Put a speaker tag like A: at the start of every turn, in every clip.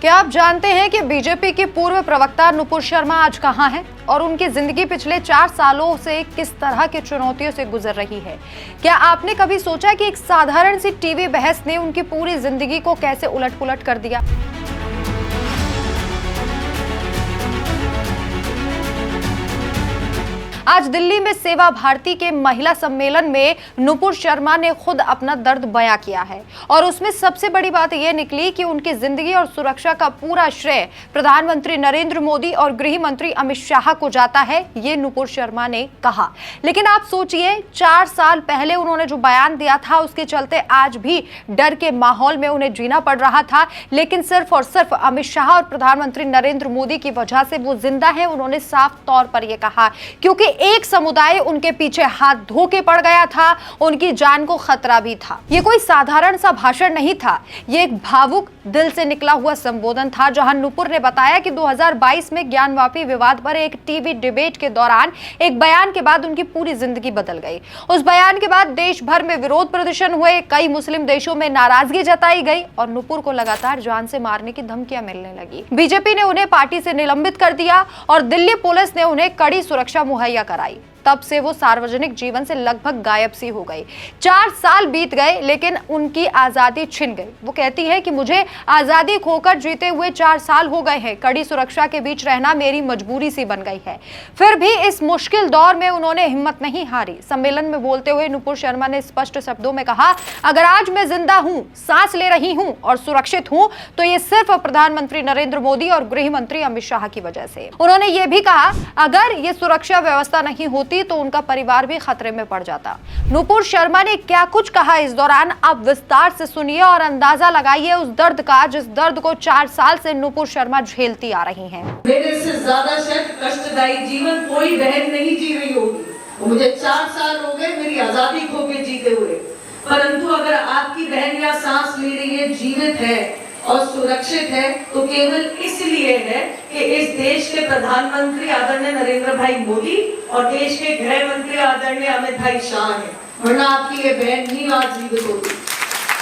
A: क्या आप जानते हैं कि बीजेपी की पूर्व प्रवक्ता नुपुर शर्मा आज कहां हैं और उनकी जिंदगी पिछले 4 सालों से किस तरह की चुनौतियों से गुजर रही है? क्या आपने कभी सोचा कि एक साधारण सी टीवी बहस ने उनकी पूरी जिंदगी को कैसे उलट-पुलट कर दिया? आज दिल्ली में सेवा भारती के महिला सम्मेलन में नुपुर शर्मा ने खुद अपना दर्द बयां किया है और उसमें सबसे बड़ी बात यह निकली कि उनकी जिंदगी और सुरक्षा का पूरा श्रेय प्रधानमंत्री नरेंद्र मोदी और गृह मंत्री अमित शाह को जाता है, ये नुपुर शर्मा ने कहा। लेकिन आप सोचिए, 4 साल पहले उन्होंने जो बयान दिया था उसके चलते आज भी डर के माहौल में उन्हें जीना पड़ रहा था, लेकिन सिर्फ और सिर्फ अमित शाह और प्रधानमंत्री नरेंद्र मोदी की वजह से वो जिंदा है। उन्होंने साफ तौर पर यह कहा, क्योंकि एक समुदाय उनके पीछे हाथ धो के पड़ गया था, उनकी जान को खतरा भी था। ये कोई साधारण सा भाषण नहीं था, ये एक भावुक दिल से निकला हुआ संबोधन था, जहां नुपुर ने बताया कि 2022 में ज्ञानवापी विवाद पर एक टीवी डिबेट के दौरान एक बयान के बाद उनकी पूरी जिंदगी बदल गई। उस बयान के बाद देश भर में विरोध प्रदर्शन हुए, कई मुस्लिम देशों में नाराजगी जताई गई और नुपुर को लगातार जान से मारने की धमकियां मिलने लगी। बीजेपी ने उन्हें पार्टी से निलंबित कर दिया और दिल्ली पुलिस ने उन्हें कड़ी सुरक्षा मुहैया कराई। तब से वो सार्वजनिक जीवन से लगभग गायब सी हो गई। 4 साल बीत गए, लेकिन उनकी आजादी छिन गई। वो कहती है कि मुझे आजादी खोकर जीते हुए 4 साल हो गए हैं। कड़ी सुरक्षा के बीच रहना मेरी मजबूरी सी बन गई है। फिर भी इस मुश्किल दौर में उन्होंने हिम्मत नहीं हारी। सम्मेलन में बोलते हुए नुपुर शर्मा ने स्पष्ट शब्दों में कहा, अगर आज मैं जिंदा हूं, सांस ले रही हूं और सुरक्षित हूं, तो ये सिर्फ प्रधानमंत्री नरेंद्र मोदी और गृह मंत्री अमित शाह की वजह से। उन्होंने ये भी कहा, अगर ये सुरक्षा व्यवस्था नहीं होती तो उनका परिवार भी खतरे में पड़ जाता। नुपुर शर्मा ने क्या कुछ कहा इस दौरान, आप विस्तार से सुनिए और अंदाजा लगाइए उस दर्द का, जिस दर्द को 4 साल से नुपुर शर्मा झेलती आ रही हैं।
B: मेरे से ज्यादा शायद कष्टदायी जीवन कोई बहन नहीं जी रही होगी। मुझे 4 साल हो गए मेरी आजादी खो के जीते हुए, परंतु अगर आपकी बहन या सांस ले रही है, जीवित है और सुरक्षित है, तो केवल इसलिए है कि इस देश के प्रधानमंत्री आदरणीय नरेंद्र भाई मोदी और देश के गृह मंत्री आदरणीय अमित भाई शाह हैं, वरना आपकी ये बहन नहीं आज जीवित होगी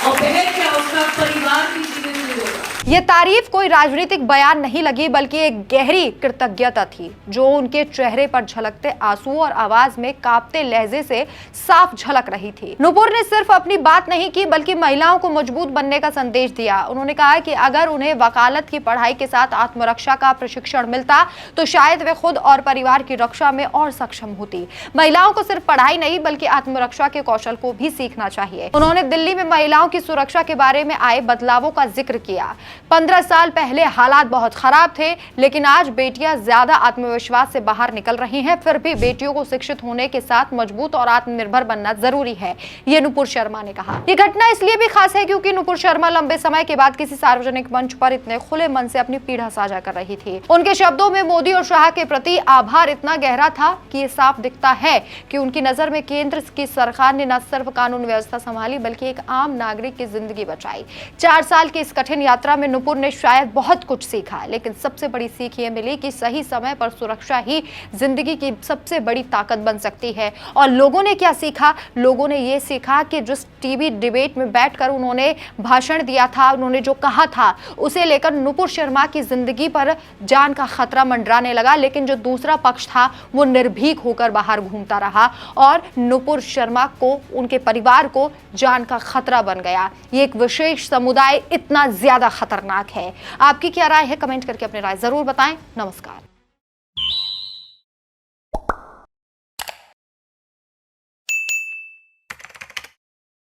B: और बहन क्या, उसका परिवार भी जीवित नहीं होगा।
A: ये तारीफ कोई राजनीतिक बयान नहीं लगी, बल्कि एक गहरी कृतज्ञता थी जो उनके चेहरे पर झलकते आंसू और आवाज में कांपते लहजे से साफ झलक रही थी। नुपुर ने सिर्फ अपनी बात नहीं की, बल्कि महिलाओं को मजबूत बनने का संदेश दिया। उन्होंने कहा कि अगर उन्हें वकालत की पढ़ाई के साथ आत्मरक्षा का प्रशिक्षण मिलता तो शायद वे खुद और परिवार की रक्षा में और सक्षम होती। महिलाओं को सिर्फ पढ़ाई नहीं, बल्कि आत्मरक्षा के कौशल को भी सीखना चाहिए। उन्होंने दिल्ली में महिलाओं की सुरक्षा के बारे में आए बदलावों का जिक्र किया। 15 साल पहले हालात बहुत खराब थे, लेकिन आज बेटियां ज्यादा आत्मविश्वास से बाहर निकल रही हैं। फिर भी बेटियों को शिक्षित होने के साथ मजबूत और आत्मनिर्भर बनना जरूरी है, ये नुपुर शर्मा ने कहा। ये घटना इसलिए भी खास है क्योंकि नुपुर शर्मा लंबे समय के बाद किसी सार्वजनिक मंच पर इतने खुले मन से अपनी पीड़ा साझा कर रही थी। उनके शब्दों में मोदी और शाह के प्रति आभार इतना गहरा था कि ये साफ दिखता है कि उनकी नजर में केंद्र की सरकार ने न सिर्फ कानून व्यवस्था संभाली, बल्कि एक आम नागरिक की जिंदगी बचाई। 4 साल की इस कठिन यात्रा में नुपुर ने शायद बहुत कुछ सीखा, लेकिन सबसे बड़ी सीख ये मिली कि सही समय पर सुरक्षा ही जिंदगी की सबसे बड़ी ताकत बन सकती है। और लोगों ने क्या सीखा? लोगों ने ये सीखा कि जिस टीवी डिबेट में बैठकर उन्होंने भाषण दिया था, उन्होंने जो कहा था, उसे लेकर नुपुर शर्मा की जिंदगी पर जान का खतरा मंडराने लगा, लेकिन जो दूसरा पक्ष था वो निर्भीक होकर बाहर घूमता रहा और नुपुर शर्मा को, उनके परिवार को जान का खतरा बन गया। ये एक विशेष समुदाय इतना ज्यादा खतरनाक है। आपकी क्या राय है? कमेंट करके अपनी राय जरूर बताएं। नमस्कार।